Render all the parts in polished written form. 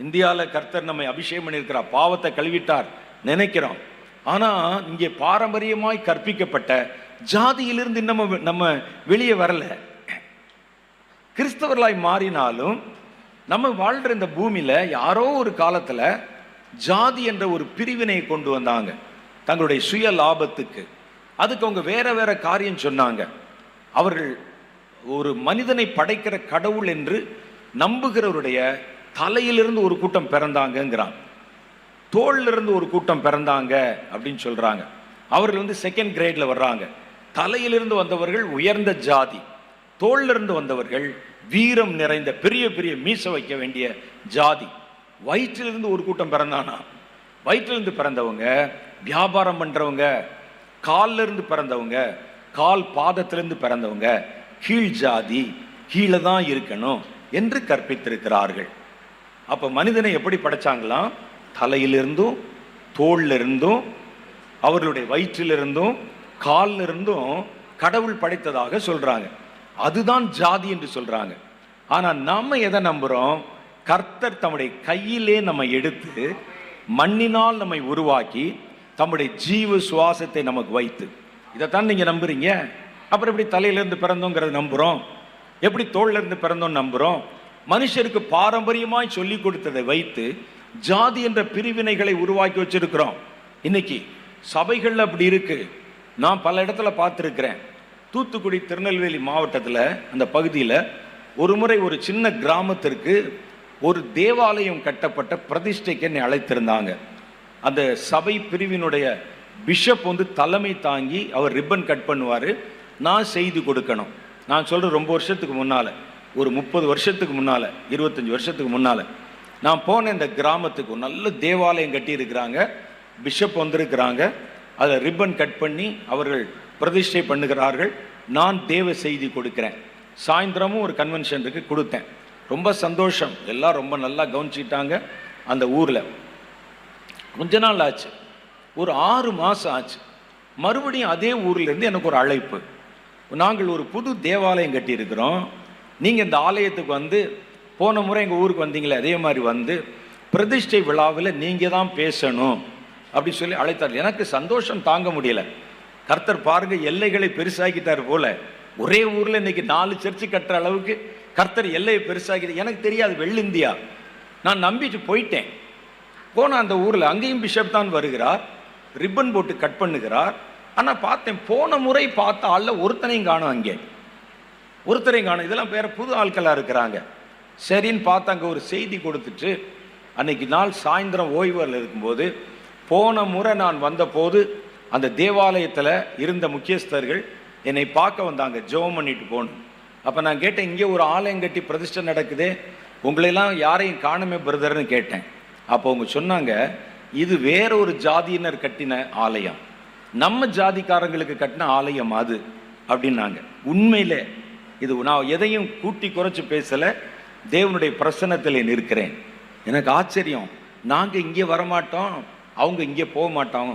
இந்தியாவில் கர்த்தர் நம்மை அபிஷேகம் பண்ணியிருக்கிறார், பாவத்தை கழுவிட்டார் நினைக்கிறோம். ஆனால் இங்கே பாரம்பரியமாய் கற்பிக்கப்பட்ட ஜாதியிலிருந்து நம்ம வெளியே வரல. கிறிஸ்தவர்களாய் மாறினாலும் நம்ம வாழ்கிற இந்த பூமியில் யாரோ ஒரு காலத்தில் ஜாதி என்ற ஒரு பிரிவினையை கொண்டு வந்தாங்க தங்களுடைய சுய லாபத்துக்கு. அதுக்கு அவங்க வேற வேற காரியம் சொன்னாங்க. அவர்கள் ஒரு மனிதனை படைக்கிற கடவுள் என்று நம்புகிறவருடைய தலையிலிருந்து ஒரு கூட்டம் பிறந்தாங்கிறான், தோளிலிருந்து ஒரு கூட்டம் பிறந்தாங்க அப்படின்னு சொல்றாங்க. அவர்கள் செகண்ட் கிரேட்ல வர்றாங்க. தலையிலிருந்து வந்தவர்கள் உயர்ந்த ஜாதி, தோளிலிருந்து வந்தவர்கள் வீரம் நிறைந்த பெரிய பெரிய மீச வைக்க வேண்டிய ஜாதி. வயிற்றிலிருந்து ஒரு கூட்டம் பிறந்தானா, வயிற்றிலிருந்து பிறந்தவங்க வியாபாரம் பண்றவங்க, காலில் இருந்து பிறந்தவங்க, கால் பாதத்திலிருந்து பிறந்தவங்க கீழ் ஜாதி, கீழே தான் இருக்கணும் என்று கற்பித்திருக்கிறார்கள். அப்ப மனிதனை எப்படி படைச்சாங்களாம்? தலையிலிருந்தும் தோளிலிருந்தும் அவர்களுடைய வயிற்றிலிருந்தும் காலில் இருந்தும் கடவுள் படைத்ததாக சொல்றாங்க. அதுதான் ஜாதி என்று சொல்றாங்க. ஆனா நம்ம எதை நம்புறோம்? கர்த்தர் தம்முடைய கையிலே நம்ம எடுத்து மண்ணினால் நம்மை உருவாக்கி தம்முடைய ஜீவ சுவாசத்தை நமக்கு வைத்து, இதைத்தான் நீங்க நம்புறீங்க. அப்புறம் எப்படி தலையிலிருந்து பிறந்தோங்கிறத நம்புறோம், எப்படி தோல்ல இருந்து பிறந்தோம் நம்புறோம். மனுஷருக்கு பாரம்பரியமாய் சொல்லி கொடுத்ததை வைத்து ஜாதி என்ற பிரிவினைகளை உருவாக்கி வச்சிருக்கிறோம். இன்னைக்கு சபைகள் அப்படி இருக்கு. நான் பல இடத்துல பார்த்துருக்கிறேன். தூத்துக்குடி திருநெல்வேலி மாவட்டத்தில் அந்த பகுதியில் ஒரு முறை ஒரு சின்ன கிராமத்திற்கு ஒரு தேவாலயம் கட்டப்பட்ட பிரதிஷ்டைக்கு என்னை அழைத்திருந்தாங்க. அந்த சபை பிரிவினுடைய பிஷப் தலைமை தாங்கி அவர் ரிப்பன் கட் பண்ணுவார், நான் செய்தி கொடுக்கணும். நான் சொல்கிறேன், ரொம்ப வருஷத்துக்கு முன்னால், ஒரு 30 வருஷத்துக்கு முன்னால், 25 வருஷத்துக்கு முன்னால் நான் போன இந்த கிராமத்துக்கு ஒரு நல்ல தேவாலயம் கட்டி இருக்கிறாங்க, பிஷப் வந்திருக்கிறாங்க, அதில் ரிப்பன் கட் பண்ணி அவர்கள் பிரதிஷ்டை பண்ணுகிறார்கள். நான் தேவ செய்தி கொடுக்குறேன். சாயந்தரமும் ஒரு கன்வென்ஷனுக்கு கொடுத்தேன். ரொம்ப சந்தோஷம், எல்லாம் ரொம்ப நல்லா கவனிச்சிட்டாங்க. அந்த ஊரில் கொஞ்ச நாள் ஆச்சு, ஒரு 6 மாதம் ஆச்சு. மறுபடியும் அதே ஊர்லேருந்து எனக்கு ஒரு அழைப்பு, நாங்கள் ஒரு புது தேவாலயம் கட்டியிருக்கிறோம், நீங்கள் இந்த ஆலயத்துக்கு போன முறை எங்கள் ஊருக்கு வந்தீங்களே அதே மாதிரி பிரதிஷ்டை விழாவில் நீங்கள் தான் பேசணும் அப்படி சொல்லி அழைத்தார். எனக்கு சந்தோஷம் தாங்க முடியல. கர்த்தர் பாருங்க, எல்லைகளை பெருசாக்கிட்டார் போல. ஒரே ஊரில் இன்னைக்கு 4 சர்ச்சு கட்டுற அளவுக்கு கர்த்தர் எல்லையை பெருசாக்கிட்டு. எனக்கு தெரியாது, வெள்ளிந்தியா. நான் நம்பிட்டு போயிட்டேன். போன அந்த ஊரில் அங்கேயும் பிஷப் தான் வருகிறார், ரிப்பன் போட்டு கட் பண்ணுகிறார். ஆனால் பார்த்தேன், போன முறை பார்த்த ஆளில் ஒருத்தனையும் காணும், அங்கே ஒருத்தரையும் காணும். இதெல்லாம் வேற புது ஆட்களாக இருக்கிறாங்க. சரின்னு பார்த்து அங்கே ஒரு செய்தி கொடுத்துட்டு அன்னைக்கு நாள் சாயந்தரம் ஓய்வில் இருக்கும்போது, போன முறை நான் வந்தபோது அந்த தேவாலயத்தில் இருந்த முக்கியஸ்தர்கள் என்னை பார்க்க வந்தாங்க, ஜெபம் பண்ணிட்டு போகணும். அப்போ நான் கேட்டேன், இங்கே ஒரு ஆலயம் கட்டி பிரதிஷ்டை நடக்குதே, உங்களையெல்லாம் யாரையும் காணுமே பிரதர்னு கேட்டேன். அப்போ அவங்க சொன்னாங்க, இது வேற ஒரு ஜாதியினர் கட்டின ஆலயம், நம்ம ஜாதிக்காரங்களுக்கு கட்டின ஆலயம் அது அப்படின்னாங்க. உண்மையிலே இது நான் எதையும் கூட்டி குறைச்சி பேசலை, தேவனுடைய பிரசன்னத்தில் நிற்கிறேன். எனக்கு ஆச்சரியம். நாங்கள் இங்கே வரமாட்டோம், அவங்க இங்கே போக மாட்டோம்,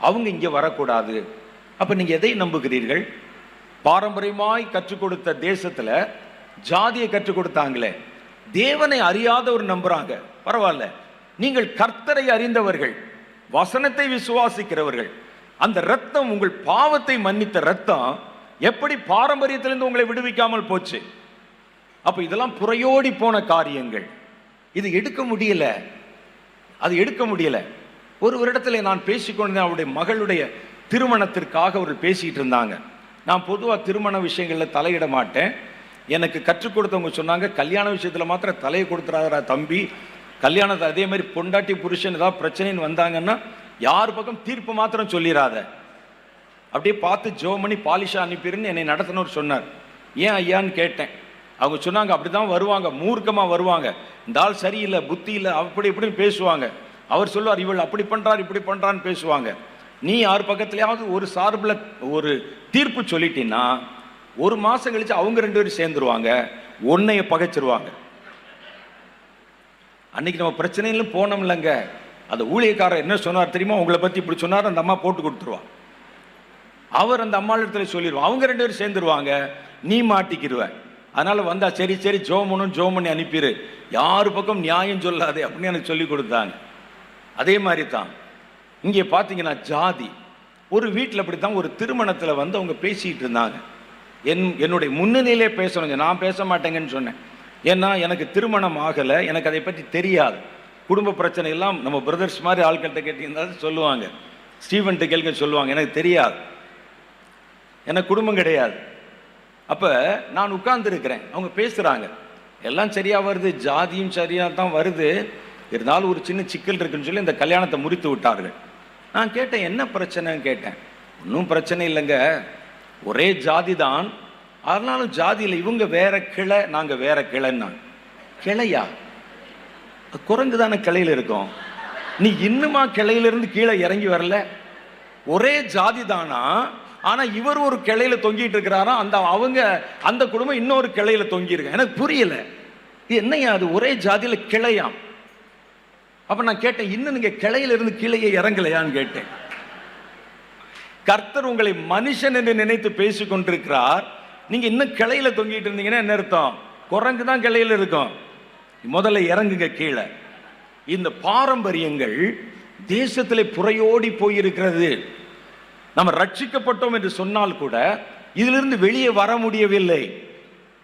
அவங்க இங்கே வரக்கூடாது. அப்போ நீங்கள் எதை நம்புகிறீர்கள்? பாரம்பரியமாய் கற்றுக் கொடுத்த தேசத்தில் ஜாதியை கற்றுக் கொடுத்தாங்களே, தேவனை அறியாதவர் நம்புறாங்க. பரவாயில்ல, நீங்கள் கர்த்தரை அறிந்தவர்கள், வசனத்தை விசுவாசிக்கிறவர்கள். அந்த ரத்தம், உங்கள் பாவத்தை மன்னித்த ரத்தம் எப்படி பாரம்பரியத்திலிருந்து உங்களை விடுவிக்காமல் போச்சு? அப்ப இதெல்லாம் புறையோடி போன காரியங்கள். இது எடுக்க முடியல, அது எடுக்க முடியல. ஒரு இடத்துல நான் பேசிக்கொண்டேன், அவருடைய மகளுடைய திருமணத்திற்காக அவர்கள் பேசிட்டு இருந்தாங்க. நான் பொதுவாக திருமண விஷயங்களில் தலையிட மாட்டேன். எனக்கு கற்றுக் கொடுத்தவங்க சொன்னாங்க, கல்யாண விஷயத்தில் மாத்திரம் தலையை கொடுத்துறாரா தம்பி, கல்யாணத்தை அதே மாதிரி பொண்டாட்டி புருஷன் ஏதாவது பிரச்சனைன்னு வந்தாங்கன்னா யார் பக்கம் தீர்ப்பு மாத்திரம் சொல்லிடாத, அப்படியே பார்த்து ஜோமணி பாலிஷா அனுப்பிடுன்னு என்னை நடத்தினவர் சொன்னார். ஏன் ஐயான்னு கேட்டேன். அவங்க சொன்னாங்க, அப்படிதான் வருவாங்க, மூர்க்கமாக வருவாங்க, இந்த ஆள் சரியில்லை, புத்தி இல்லை, அப்படி இப்படின்னு பேசுவாங்க. அவர் சொல்லுவார், இவள் அப்படி பண்ணுறார் இப்படி பண்ணுறான்னு பேசுவாங்க. நீ யார் பக்கத்துலையாவது ஒரு சார்பில் ஒரு தீர்ப்பு சொல்லிட்டீன்னா 1 மாதம் கழிச்சு அவங்க 2 பேரும் சேர்ந்துருவாங்க, உன்னைய பகைச்சிருவாங்க. அன்னைக்கு நம்ம பிரச்சனையிலும் போனோம் இல்லைங்க. அந்த ஊழியக்காரர் என்ன சொன்னார் தெரியுமா? உங்களை பற்றி இப்படி சொன்னார், அந்த அம்மா போட்டு கொடுத்துருவான். அவர் அந்த அம்மா இடத்துல சொல்லிடுவான், அவங்க 2 பேரும் சேர்ந்துருவாங்க, நீ மாட்டிக்கிடுவ. அதனால வந்தா சரி சரி ஜோம் பண்ணி அனுப்பிடு, யாரு பக்கம் நியாயம் சொல்லாது அப்படின்னு எனக்கு சொல்லி கொடுத்தாங்க. அதே மாதிரி தான் இங்கே பார்த்தீங்கன்னா ஜாதி ஒரு வீட்டில் அப்படித்தான் ஒரு திருமணத்தில் வந்து அவங்க பேசிக்கிட்டு இருந்தாங்க. என்னுடைய முன்னணியிலே பேசணுங்க, நான் பேச மாட்டேங்கன்னு சொன்னேன். ஏன்னா எனக்கு திருமணம் ஆகலை, எனக்கு அதை பற்றி தெரியாது. குடும்ப பிரச்சனை எல்லாம் நம்ம பிரதர்ஸ் மாதிரி ஆட்கள்கிட்ட கேட்டீங்கன்னா சொல்லுவாங்க, ஸ்டீவன்ட்டு கேள்வி சொல்லுவாங்க, எனக்கு தெரியாது, எனக்கு குடும்பம் கிடையாது. அப்போ நான் உட்கார்ந்துருக்கிறேன், அவங்க பேசுகிறாங்க, எல்லாம் சரியாக வருது, ஜாதியும் சரியாக தான் வருது, இருந்தாலும் ஒரு சின்ன சிக்கல் இருக்குன்னு சொல்லி இந்த கல்யாணத்தை முறித்து விட்டார்கள். நான் கேட்டேன், என்ன பிரச்சனைன்னு கேட்டேன். ஒன்றும் பிரச்சனை இல்லைங்க, ஒரே ஜாதி தான், ஆனாலும் ஜாதியில் இவங்க வேற கிளை, நாங்கள் வேற கிளைன்னா. கிளையா? குரங்கு தானே கிளையில் இருக்கும், நீ இன்னுமா கிளையிலிருந்து கீழே இறங்கி வரல? ஒரே ஜாதி தானா, ஆனா இவர் ஒரு கிளையில தொங்கிட்டு இருக்கிறாரா, அவங்க அந்த குடும்பம் இன்னொரு கிளையில தொங்கி இருக்கு. எனக்கு புரியல, இது என்னையா அது ஒரே ஜாதியில கிளையாம். அப்ப நான் கேட்டேன், இன்னும் நீங்க கிளையில இருந்து கீழே இறங்கலையான்னு கேட்டேன். கர்த்தர் உங்களை மனுஷன் என்று நினைத்து பேசிக் கொண்டிருக்கிறார், நீங்க இன்னும் கிளையில தொங்கிட்டு இருந்தீங்கன்னா என்ன அர்த்தம்? குரங்கு தான் கிளையில இருக்கும், முதல்ல இறங்குங்க கீழே. இந்த பாரம்பரியங்கள் தேசத்திலே புறையோடி போயிருக்கிறது. நம்ம ரட்சிக்கப்பட்டோம் என்று சொன்னால் கூட இதிலிருந்து வெளியே வர முடியவில்லை.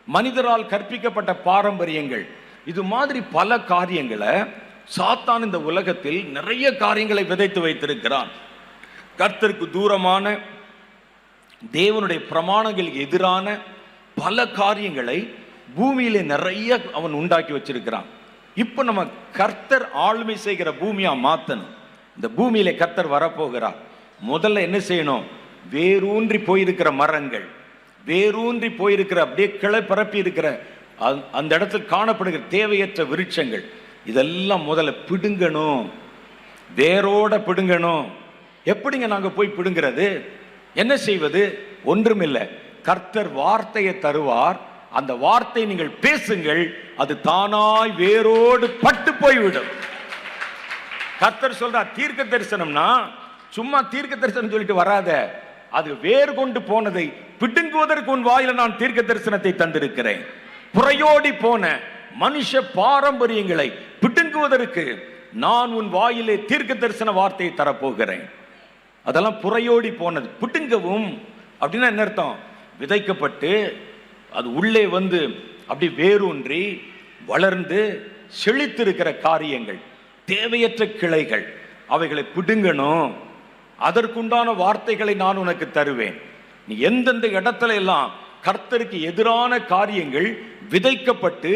மனிதரால் கற்பிக்கப்பட்ட பாரம்பரியங்கள், இது மாதிரி பல காரியங்களை சாத்தான் இந்த உலகத்தில் நிறைய காரியங்களை விதைத்து வைத்திருக்கிறான். கர்த்தருக்கு தூரமான, தேவனுடைய பிரமாணங்களுக்கு எதிரான பல காரியங்களை பூமியிலே நிறைய அவன் உண்டாக்கி வச்சிருக்கிறான். இப்ப நம்ம கர்த்தர் ஆளுமை செய்கிற பூமியா மாத்தணும். இந்த பூமியிலே கர்த்தர் வரப்போகிறார். முதல்ல என்ன செய்யணும்? வேரூன்றி போயிருக்கிற மரங்கள், வேரூன்றி போயிருக்கிற அப்படியே கிளை பரப்பி இருக்கிற அந்த இடத்துல காணப்படுகிற தேவையற்ற விருட்சங்கள், இதெல்லாம் முதல்ல பிடுங்கணும், வேரோட பிடுங்கணும். எப்படிங்க நாங்க போய் பிடுங்கிறது? என்ன செய்வது? ஒன்றுமில்லை, கர்த்தர் வார்த்தையை தருவார், அந்த வார்த்தை நீங்கள் பேசுங்கள், அது தானாய் வேரோடு பட்டு போய்விடும். கர்த்தர் சொல்றார், தீர்க்க தரிசனம்னா சும்மா தீர்க்க தரிசனம் சொல்லிட்டு வராத, அது வேர் கொண்டு போனதை பிடுங்குவதற்கு உன் வாயில நான் தீர்க்க தரிசனத்தை தந்திருக்கிறேன். புறையோடி போன மனுஷ பாரம்பரியங்களை பிடுங்குவதற்கு நான் உன் வாயிலே தீர்க்க தரிசன வார்த்தையை தரப்போகிறேன். அதெல்லாம் புறையோடி போனது. பிடுங்கவும் அப்படின்னா என்ன அர்த்தம்? விதைக்கப்பட்டு அது உள்ளே வந்து அப்படி வேரூன்றி வளர்ந்து செழித்திருக்கிற காரியங்கள், தேவையற்ற கிளைகள், அவைகளை பிடுங்கணும். அதற்குண்டான வார்த்தைகளை நான் உனக்கு தருவேன். நீ எந்தெந்த இடத்துல எல்லாம் கர்த்தருக்கு எதிரான காரியங்கள் விதைக்கப்பட்டு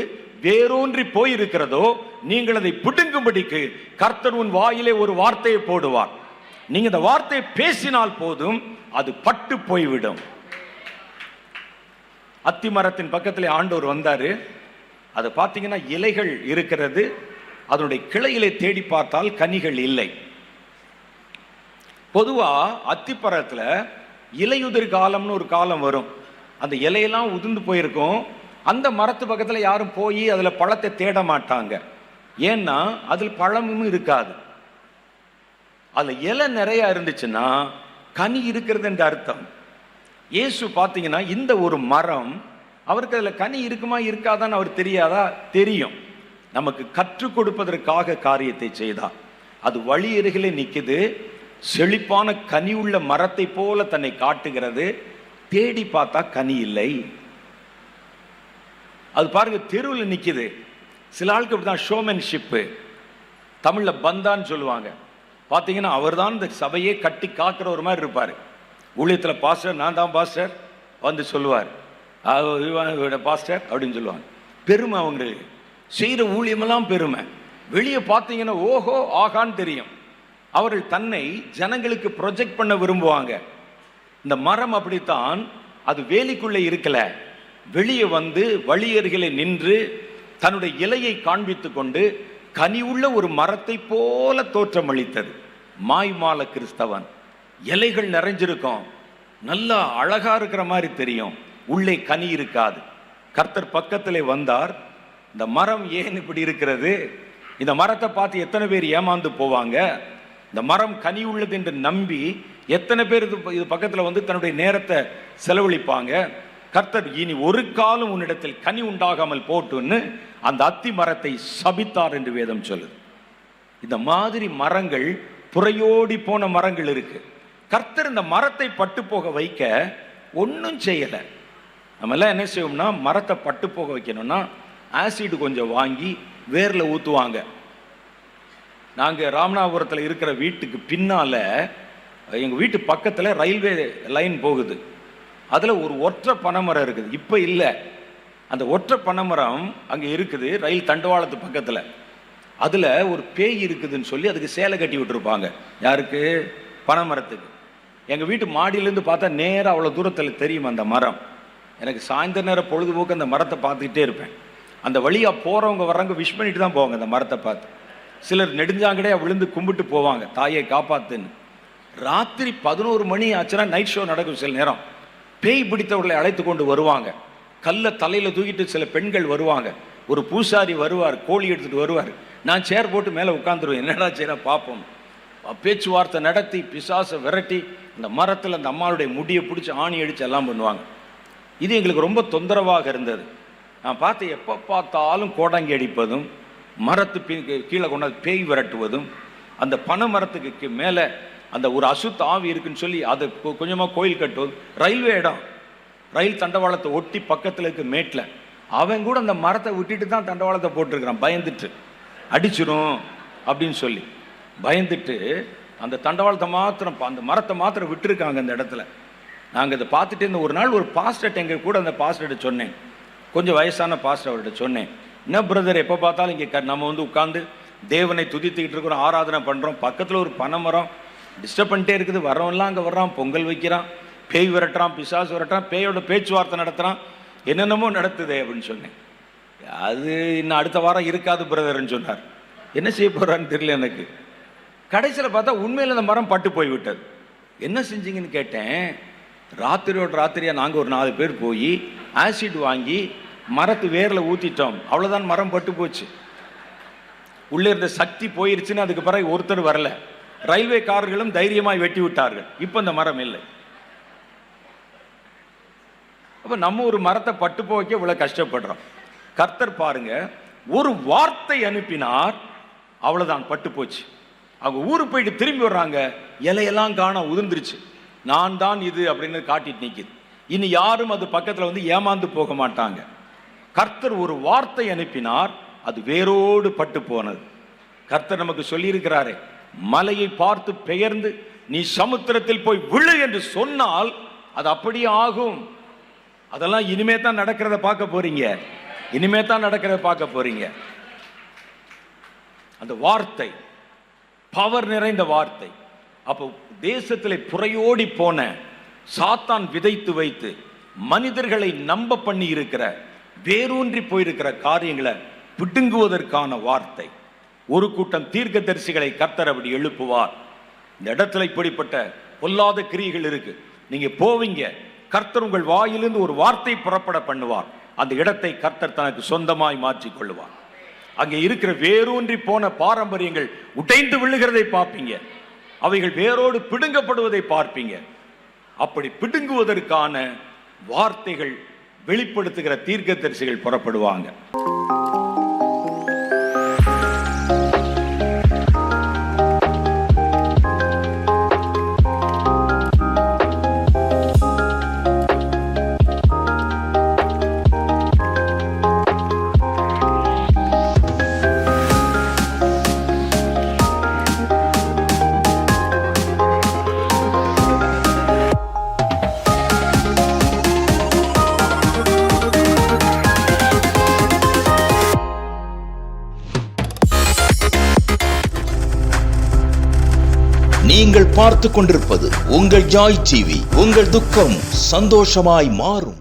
வேரூன்றி போயிருக்கிறதோ, நீங்கள் அதை பிடுங்கும்படிக்கு கர்த்தர் உன் வாயிலே ஒரு வார்த்தையை போடுவார். நீங்க இந்த வார்த்தையை பேசினால் போதும், அது பட்டு போய்விடும். அத்தி மரத்தின் பக்கத்திலே ஆண்டவர் வந்தாரு. அதை பார்த்தீங்கன்னா இலைகள் இருக்கிறது, அதனுடைய கிளையிலே தேடி பார்த்தால் கனிகள் இல்லை. பொதுவா அத்திப்பழத்துல இலையுதிர் காலம்னு ஒரு காலம் வரும், அந்த இலையெல்லாம் உதிர்ந்து போயிருக்கும். அந்த மரத்து பக்கத்துல யாரும் போய் அதுல பழத்தை தேட மாட்டாங்க, ஏன்னா அதில் பழமும் இருக்காது. அதுல இலை நிறைய இருந்துச்சுன்னா கனி இருக்கிறது என்று அர்த்தம். இயேசு பார்த்தீங்கன்னா இந்த ஒரு மரம், அவருக்கு அதில் கனி இருக்குமா இருக்காதான்னு அவர் தெரியாதா? தெரியும். நமக்கு கற்றுக் கொடுப்பதற்காக காரியத்தை செய்தார். அது வழி அருகிலே நிற்குது, செழிப்பான கனி உள்ள மரத்தை போல தன்னை காட்டுகிறது. தேடி பார்த்தா கனி இல்லை. அது பாருங்க, தெருவில் நிற்குது. சில ஆளுக்கு அப்படிதான் ஷோமேன்ஷிப்பு, தமிழ்ல பந்தான்னு சொல்லுவாங்க. பார்த்தீங்கன்னா அவர் தான் இந்த சபையை கட்டி காக்கிற ஒரு மாதிரி இருப்பார். ஊழியத்தில் பாஸ்டர், நான் தான் பாஸ்டர் வந்து சொல்லுவார், பாஸ்டர் அப்படின்னு சொல்லுவாங்க. பெருமை, அவங்களுக்கு செய்கிற ஊழியமெல்லாம் பெருமை. வெளியே பார்த்தீங்கன்னா ஓஹோ ஆகான்னு தெரியும். அவர்கள் தன்னை ஜனங்களுக்கு ப்ரொஜெக்ட் பண்ண விரும்புவாங்க. இந்த மரம் அப்படித்தான், அது வேலிக்குள்ளே இருக்கல, வெளியே வந்து வழி அருகிலே நின்று தன்னுடைய இலையை காண்பித்து கொண்டு கனி உள்ள ஒரு மரத்தை போல தோற்றம் அளித்தது. மாய்மால கிறிஸ்தவன், இலைகள் நிறைஞ்சிருக்கும், நல்லா அழகா இருக்கிற மாதிரி தெரியும், உள்ளே கனி இருக்காது. கர்த்தர் பக்கத்திலே வந்தார், இந்த மரம் ஏன் இப்படி இருக்கிறது? இந்த மரத்தை பார்த்து எத்தனை பேர் ஏமாந்து போவாங்க? இந்த மரம் கனி உள்ளது என்று நம்பி எத்தனை பேர் இது பக்கத்தில் வந்து தன்னுடைய நேரத்தை செலவழிப்பாங்க? கர்த்தர் இனி ஒரு காலம் உன்னிடத்தில் கனி உண்டாகாமல் போட்டுன்னு அந்த அத்தி மரத்தை சபித்தார் என்று வேதம் சொல்லுது. இந்த மாதிரி மரங்கள், புறையோடி போன மரங்கள் இருக்கு. கர்த்தர் இந்த மரத்தை பட்டு போக வைக்க ஒன்றும் செய்யலை. நம்ம எல்லாம் என்ன செய்வோம்னா, மரத்தை பட்டு போக வைக்கணும்னா ஆசிட் கொஞ்சம் வாங்கி வேரில் ஊற்றுவாங்க. நாங்கள் ராமநாதபுரத்தில் இருக்கிற வீட்டுக்கு பின்னால், எங்கள் வீட்டு பக்கத்தில் ரயில்வே லைன் போகுது. அதில் ஒரு ஒற்றை பனைமரம் இருக்குது. இப்போ இல்லை, அந்த ஒற்றை பனைமரம் அங்கே இருக்குது ரயில் தண்டவாளத்து பக்கத்தில். அதில் ஒரு பேய் இருக்குதுன்னு சொல்லி அதுக்கு சேலை கட்டி விட்டுருப்பாங்க. யாருக்கு? பனைமரத்துக்கு. எங்கள் வீட்டு மாடியிலேருந்து பார்த்தா நேராக அவ்வளோ தூரத்தில் தெரியும் அந்த மரம். எனக்கு சாயந்தர நேரம் பொழுதுபோக்கு அந்த மரத்தை பார்த்துக்கிட்டே இருப்பேன். அந்த வழியாக போகிறவங்க வர்றவங்க விஷ் பண்ணிட்டு தான் போவாங்க அந்த மரத்தை பார்த்து. சிலர் நெடுஞ்சாங்கடையாக விழுந்து கும்பிட்டு போவாங்க, தாயை காப்பாத்துன்னு. ராத்திரி 11 மணி ஆச்சுன்னா நைட் ஷோ நடக்கும். சில நேரம் பேய் பிடித்தவர்களை அழைத்து கொண்டு வருவாங்க. கல்லை தலையில் தூக்கிட்டு சில பெண்கள் வருவாங்க. ஒரு பூசாரி வருவார், கோழி எடுத்துகிட்டு வருவார். நான் சேர் போட்டு மேலே உட்காந்துருவேன், என்னடா செய்யறா பார்ப்போம். பேச்சுவார்த்தை நடத்தி பிசாசை விரட்டி அந்த மரத்தில் அந்த அம்மாவுடைய முடியை பிடிச்சி ஆணி அடித்து எல்லாம் பண்ணுவாங்க. இது எங்களுக்கு ரொம்ப தொந்தரவாக இருந்தது. நான் பார்த்து எப்போ பார்த்தாலும் கோடாங்கி அடிப்பதும், மரத்து கீழே கொண்டாந்து பேய் விரட்டுவதும், அந்த பனை மரத்துக்கு மேலே அந்த ஒரு அசுத்த ஆவி இருக்குன்னு சொல்லி அதை கொஞ்சமாக கோயில் கட்டுவதும். ரயில்வே இடம், ரயில் தண்டவாளத்தை ஒட்டி பக்கத்தில் இருக்க மேட்டில் அவன் கூட அந்த மரத்தை விட்டுட்டு தான் தண்டவாளத்தை போட்டிருக்கிறான். பயந்துட்டு அடிச்சிடும் அப்படின்னு சொல்லி பயந்துட்டு அந்த தண்டவாளத்தை மாத்திரம், அந்த மரத்தை மாத்திரம் விட்டுருக்காங்க அந்த இடத்துல. நாங்கள் இதை பார்த்துட்டு இருந்த ஒரு நாள் ஒரு பாஸ்டர்ட்ட எங்கள் கூட அந்த பாஸ்டர்கிட்ட சொன்னேன், கொஞ்சம் வயசான பாஸ்டர் அவர்கிட்ட சொன்னேன், என்ன பிரதர் எப்போ பார்த்தாலும் இங்கே நம்ம உட்காந்து தேவனை துதித்துக்கிட்டு இருக்கிறோம், ஆராதனை பண்ணுறோம், பக்கத்தில் ஒரு பனைமரம் டிஸ்டர்ப் பண்ணிட்டே இருக்குது, வர்றவன்லாம் அங்கே வர்றான், பொங்கல் வைக்கிறான், பேய் விரட்டுறான், பிசாசு விரட்டுறான், பேயோட பேச்சுவார்த்தை நடத்துகிறான், என்னென்னமோ நடத்துதே அப்படின்னு சொன்னேன். அது இன்னும் அடுத்த வாரம் இருக்காது பிரதர்ன்னு சொன்னார். என்ன செய்ய போகிறான்னு தெரியல எனக்கு. கடைசியில் பார்த்தா உண்மையில் அந்த மரம் பட்டு போய்விட்டது. என்ன செஞ்சீங்கன்னு கேட்டேன். ராத்திரியோட ராத்திரியாக நாங்கள் ஒரு 4 பேர் போய் ஆசிட் வாங்கி மரத்து வேரில் ஊற்றிட்டோம். அவ்வளோதான், மரம் பட்டு போச்சு. உள்ளே இருந்த சக்தி போயிருச்சுன்னு அதுக்கு பிறகு ஒருத்தர் வரல. ரயில்வே காரர்களும் தைரியமாய் வெட்டி விட்டார்கள். இப்போ அந்த மரம் இல்லை. அப்போ நம்ம ஒரு மரத்தை பட்டு போய்க்க இவ்வளோ கஷ்டப்படுறோம். கர்த்தர் பாருங்க, ஒரு வார்த்தை அனுப்பினார், அவ்வளோதான், பட்டு போச்சு. அவங்க ஊருக்கு போயிட்டு திரும்பி வர்றாங்க, இலையெல்லாம் காண உதிர்ந்துருச்சு. நான் தான் இது அப்படின்னு காட்டிட்டு நிற்கிது. இனி யாரும் அது பக்கத்தில் வந்து ஏமாந்து போக மாட்டாங்க. கர்த்தர் ஒரு வார்த்தை அனுப்பினார், அது வேரோடு பட்டு போனது. கர்த்தர் நமக்கு சொல்லியிருக்கிறாரே, மலையை பார்த்து பெயர்ந்து நீ சமுத்திரத்தில் போய் விழு என்று சொன்னால் அது அப்படியே ஆகும். அதெல்லாம் இனிமே தான் நடக்கிறத பார்க்க போறீங்க, இனிமே தான் நடக்கிறத பார்க்க போறீங்க. அந்த வார்த்தை பவர் நிறைந்த வார்த்தை. அப்போ தேசத்தில் புறையோடி போன சாத்தான் விதைத்து வைத்து மனிதர்களை நம்ப பண்ணி இருக்கிற, வேரூன்றி போயிருக்கிற காரியங்களை பிடுங்குவதற்கான வார்த்தை. ஒரு கூட்டம் தீர்க்கதரிசிகளை கர்த்தர் அப்படி எழுப்புவார். இந்த இடத்துல இப்படிப்பட்ட பொல்லாத கிரியைகள் இருக்கு. நீங்க போவீங்க, கர்த்தர் உங்கள் வாயிலிருந்து ஒரு வார்த்தை புறப்பட பண்ணுவார். அந்த இடத்தை கர்த்தர் தனக்கு சொந்தமாய் மாற்றிக் கொள்ளுவார். அங்கே இருக்கிற வேரூன்றி போன பாரம்பரியங்கள் உடைந்து விழுகிறதை பார்ப்பீங்க, அவைகள் வேரோடு பிடுங்கப்படுவதை பார்ப்பீங்க. அப்படி பிடுங்குவதற்கான வார்த்தைகள் வெளிப்படுத்துகிற தீர்க்கதரிசிகள் புறப்படுவாங்க. நீங்கள் பார்த்துக் கொண்டிருப்பது உங்கள் ஜாய் டிவி. உங்கள் துக்கம் சந்தோஷமாய் மாறும்.